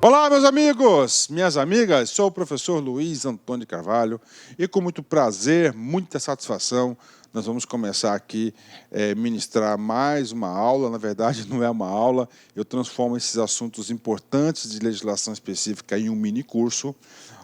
Olá, meus amigos, minhas amigas, sou o professor Luiz Antônio de Carvalho e com muito prazer, muita satisfação, nós vamos começar aqui ministrar mais uma aula. Na verdade, não é uma aula, eu transformo esses assuntos importantes de legislação específica em um mini curso.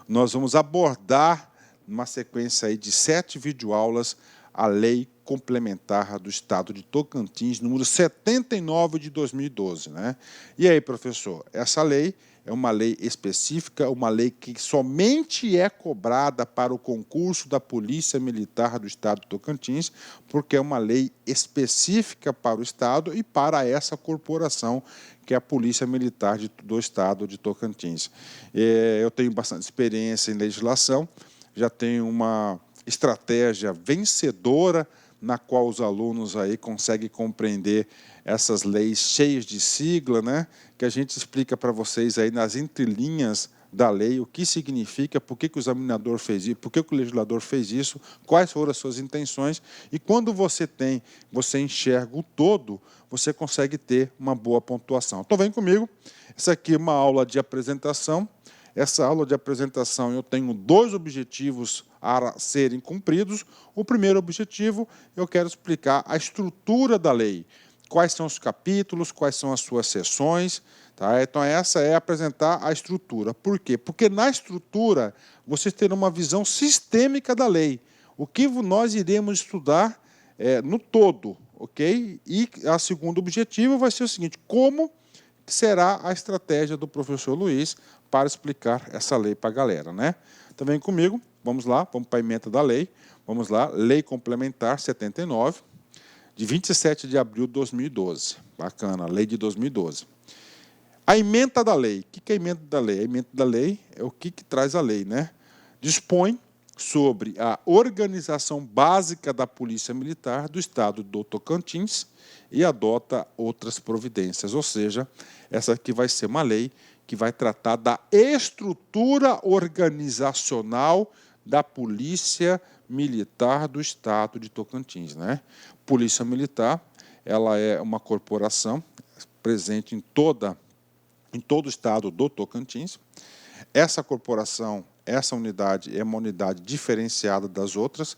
Nós vamos abordar, numa sequência aí de 7 videoaulas, a Lei Complementar do Estado de Tocantins, número 79 de 2012. Né? E aí, professor, essa lei é uma lei específica, uma lei que somente é cobrada para o concurso da Polícia Militar do Estado de Tocantins, porque é uma lei específica para o Estado e para essa corporação, que é a Polícia Militar do Estado de Tocantins. Eu tenho bastante experiência em legislação, já tenho uma estratégia vencedora na qual os alunos aí conseguem compreender essas leis cheias de sigla, né? Que a gente explica para vocês aí nas entrelinhas da lei o que significa, por que o examinador fez isso, por que o legislador fez isso, quais foram as suas intenções, e quando você enxerga o todo, você consegue ter uma boa pontuação. Então vem comigo, essa aqui é uma aula de apresentação. Essa aula de apresentação eu tenho 2 objetivos a serem cumpridos. O primeiro objetivo, eu quero explicar a estrutura da lei. Quais são os capítulos, quais são as suas seções. Tá? Então, essa é apresentar a estrutura. Por quê? Porque na estrutura, vocês terão uma visão sistêmica da lei. O que nós iremos estudar no todo, ok? E o segundo objetivo vai ser o seguinte: como será a estratégia do professor Luiz para explicar essa lei para a galera, né? Então vem comigo, vamos lá, vamos para a ementa da lei. Vamos lá, Lei Complementar 79, de 27 de abril de 2012. Bacana, lei de 2012. A ementa da lei. O que é a ementa da lei? A ementa da lei é o que traz a lei, né? Dispõe sobre a organização básica da Polícia Militar do Estado do Tocantins e adota outras providências. Ou seja, essa aqui vai ser uma lei que vai tratar da estrutura organizacional da Polícia Militar do Estado de Tocantins. Né? Polícia Militar, ela é uma corporação presente em todo o estado do Tocantins. Essa corporação, essa unidade é uma unidade diferenciada das outras,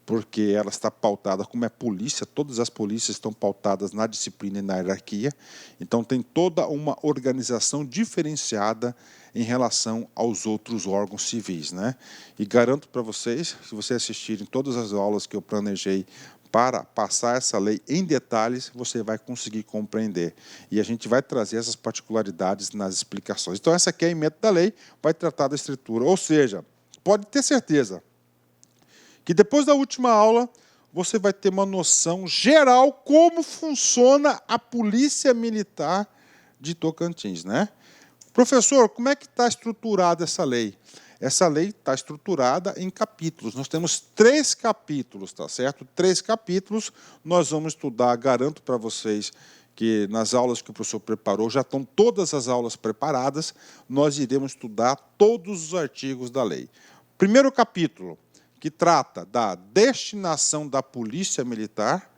porque ela está pautada, como é polícia, todas as polícias estão pautadas na disciplina e na hierarquia, então tem toda uma organização diferenciada em relação aos outros órgãos civis. Né? E garanto para vocês, se vocês assistirem todas as aulas que eu planejei para passar essa lei em detalhes, você vai conseguir compreender. E a gente vai trazer essas particularidades nas explicações. Então, essa aqui é a ementa da lei, vai tratar da estrutura. Ou seja, pode ter certeza que depois da última aula, você vai ter uma noção geral como funciona a Polícia Militar de Tocantins. Né? Professor, como é que está estruturada essa lei? Essa lei está estruturada em capítulos. Nós temos 3 capítulos, tá certo? 3 capítulos. Nós vamos estudar, garanto para vocês que nas aulas que o professor preparou, já estão todas as aulas preparadas. Nós iremos estudar todos os artigos da lei. Primeiro capítulo, que trata da destinação da Polícia Militar,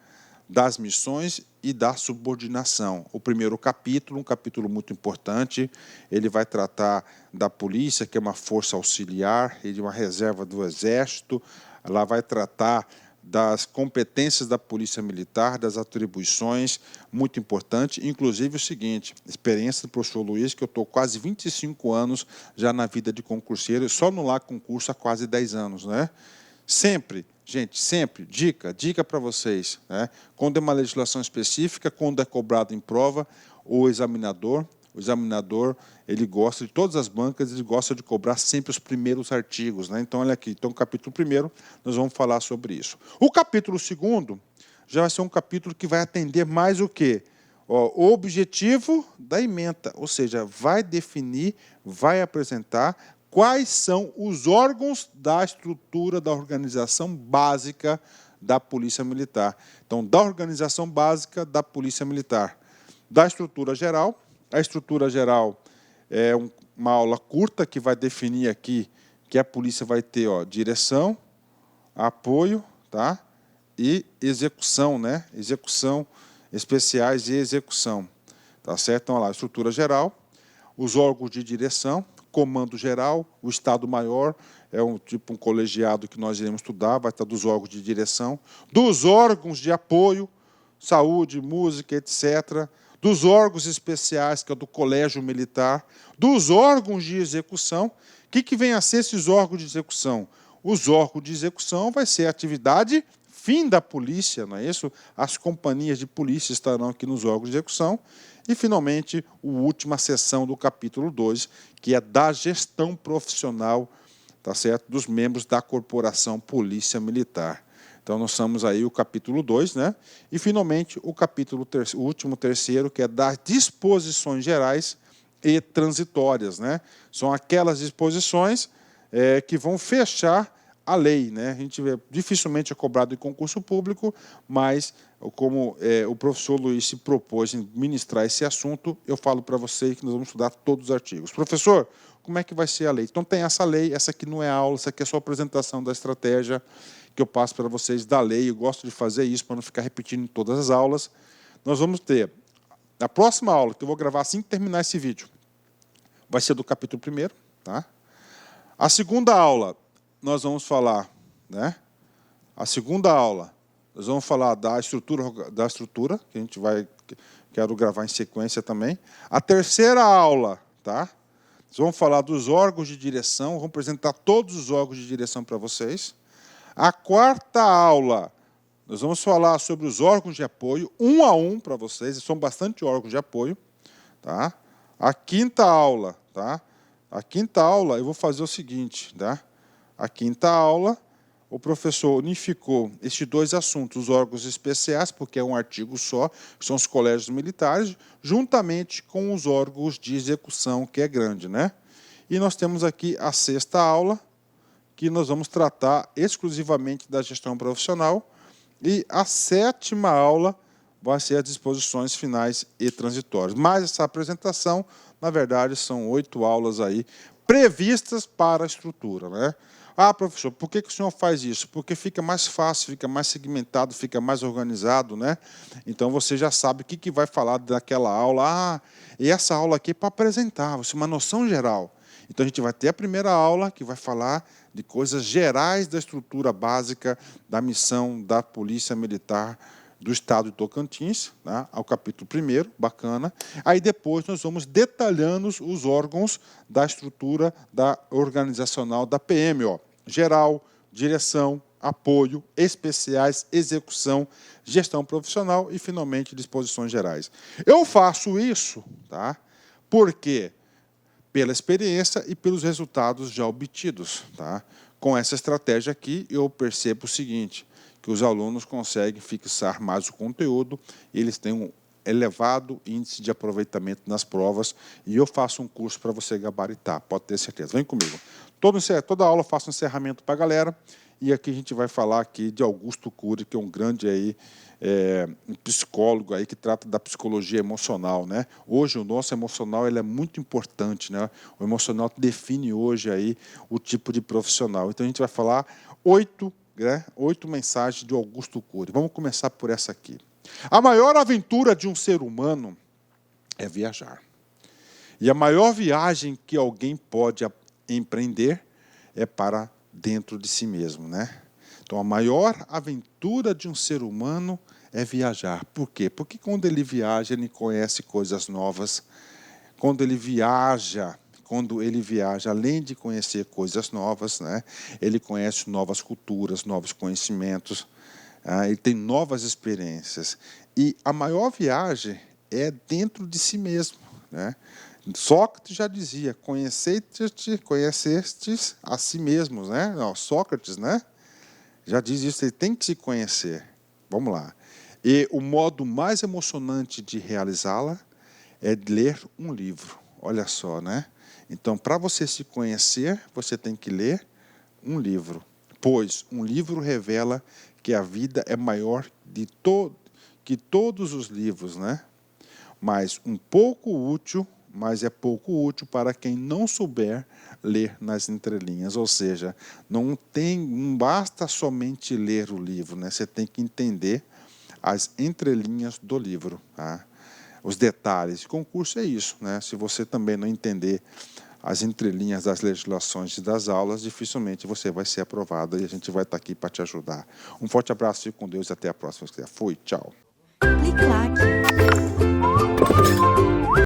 das missões e da subordinação. O primeiro capítulo, um capítulo muito importante, ele vai tratar da polícia, que é uma força auxiliar, e de uma reserva do Exército. Ela vai tratar das competências da Polícia Militar, das atribuições, muito importante. Inclusive o seguinte, experiência do professor Luiz, que eu estou quase 25 anos já na vida de concurseiro, só no lá concurso há quase 10 anos, né? Sempre, gente, sempre, dica para vocês, né? Quando é uma legislação específica, quando é cobrado em prova, o examinador, ele gosta de todas as bancas, ele gosta de cobrar sempre os primeiros artigos. Né? Então, olha aqui, então, o capítulo 1º, nós vamos falar sobre isso. O capítulo 2º já vai ser um capítulo que vai atender mais o quê? O objetivo da ementa, ou seja, vai definir, vai apresentar quais são os órgãos da estrutura da organização básica da Polícia Militar. Então, da organização básica da Polícia Militar. Da estrutura geral, a estrutura geral é uma aula curta que vai definir aqui que a polícia vai ter direção, apoio, tá? E execução, né? Execução, especiais e execução. Tá certo? Então, olha lá, estrutura geral. os órgãos de direção, comando geral, o Estado-Maior, é um colegiado que nós iremos estudar, vai estar dos órgãos de direção, dos órgãos de apoio, saúde, música, etc., dos órgãos especiais, que é do Colégio Militar, dos órgãos de execução. O que vem a ser esses órgãos de execução? Os órgãos de execução vai ser a atividade fim da polícia, não é isso? As companhias de polícia estarão aqui nos órgãos de execução. E, finalmente, a última seção do capítulo 2, que é da gestão profissional, tá certo? Dos membros da Corporação Polícia Militar. Então, nós estamos aí o capítulo 2, né? E, finalmente, o último terceiro, que é das disposições gerais e transitórias, né? São aquelas disposições que vão fechar a lei, né? A gente dificilmente é cobrado em concurso público, mas como o professor Luiz se propôs em ministrar esse assunto, eu falo para vocês que nós vamos estudar todos os artigos. Professor, como é que vai ser a lei? Então tem essa lei, essa aqui não é aula, essa aqui é só apresentação da estratégia que eu passo para vocês da lei. Eu gosto de fazer isso para não ficar repetindo em todas as aulas. Nós vamos ter a próxima aula, que eu vou gravar assim que terminar esse vídeo, vai ser do capítulo 1º, tá? A segunda aula, nós vamos falar, né? A segunda aula, nós vamos falar da estrutura, que a gente quero gravar em sequência também. A terceira aula, tá? Nós vamos falar dos órgãos de direção, vamos apresentar todos os órgãos de direção para vocês. A quarta aula, nós vamos falar sobre os órgãos de apoio, um a um para vocês, são bastante órgãos de apoio, tá? A quinta aula, tá? A quinta aula, eu vou fazer o seguinte, tá? A quinta aula, o professor unificou estes dois assuntos, os órgãos especiais, porque é um artigo só, que são os colégios militares, juntamente com os órgãos de execução, que é grande, né? E nós temos aqui a sexta aula, que nós vamos tratar exclusivamente da gestão profissional, e a sétima aula vai ser as disposições finais e transitórias. Mas essa apresentação, na verdade, são 8 aulas aí previstas para a estrutura, né? Ah, professor, por que o senhor faz isso? Porque fica mais fácil, fica mais segmentado, fica mais organizado, né? Então, você já sabe o que vai falar daquela aula. Ah, e essa aula aqui é para apresentar, você uma noção geral. Então, a gente vai ter a primeira aula, que vai falar de coisas gerais da estrutura básica da missão da Polícia Militar do Estado de Tocantins, né, ao capítulo 1º, bacana. Aí depois nós vamos detalhando os órgãos da estrutura organizacional da PM, ó, geral, direção, apoio, especiais, execução, gestão profissional e, finalmente, disposições gerais. Eu faço isso, tá? Porque pela experiência e pelos resultados já obtidos, tá? Com essa estratégia aqui, eu percebo o seguinte, que os alunos conseguem fixar mais o conteúdo, eles têm um elevado índice de aproveitamento nas provas, e eu faço um curso para você gabaritar, pode ter certeza. Vem comigo. Toda aula eu faço um encerramento para a galera, e aqui a gente vai falar aqui de Augusto Cury, que é um grande aí, um psicólogo aí que trata da psicologia emocional, né? Hoje o nosso emocional ele é muito importante, né? O emocional define hoje aí o tipo de profissional. Então a gente vai falar 8 mensagens de Augusto Cury. Vamos começar por essa aqui. A maior aventura de um ser humano é viajar. E a maior viagem que alguém pode empreender é para dentro de si mesmo, né? Então, a maior aventura de um ser humano é viajar. Por quê? Porque quando ele viaja, ele conhece coisas novas. Quando ele viaja, além de conhecer coisas novas, né, ele conhece novas culturas, novos conhecimentos, ele tem novas experiências. E a maior viagem é dentro de si mesmo, né? Sócrates já dizia, conhecestes a si mesmos, né? Não, Sócrates, né? Já diz isso, ele tem que se conhecer. Vamos lá. E o modo mais emocionante de realizá-la é ler um livro. Olha só, né? Então, para você se conhecer, você tem que ler um livro. Pois um livro revela que a vida é maior que todos os livros, né? Mas é pouco útil para quem não souber ler nas entrelinhas. Ou seja, não basta somente ler o livro, né? Você tem que entender as entrelinhas do livro, tá? os detalhes. Concurso é isso, né? Se você também não entender as entrelinhas das legislações e das aulas, dificilmente você vai ser aprovado e a gente vai estar aqui para te ajudar. Um forte abraço, fique com Deus e até a próxima. Fui, tchau. Clique-claque.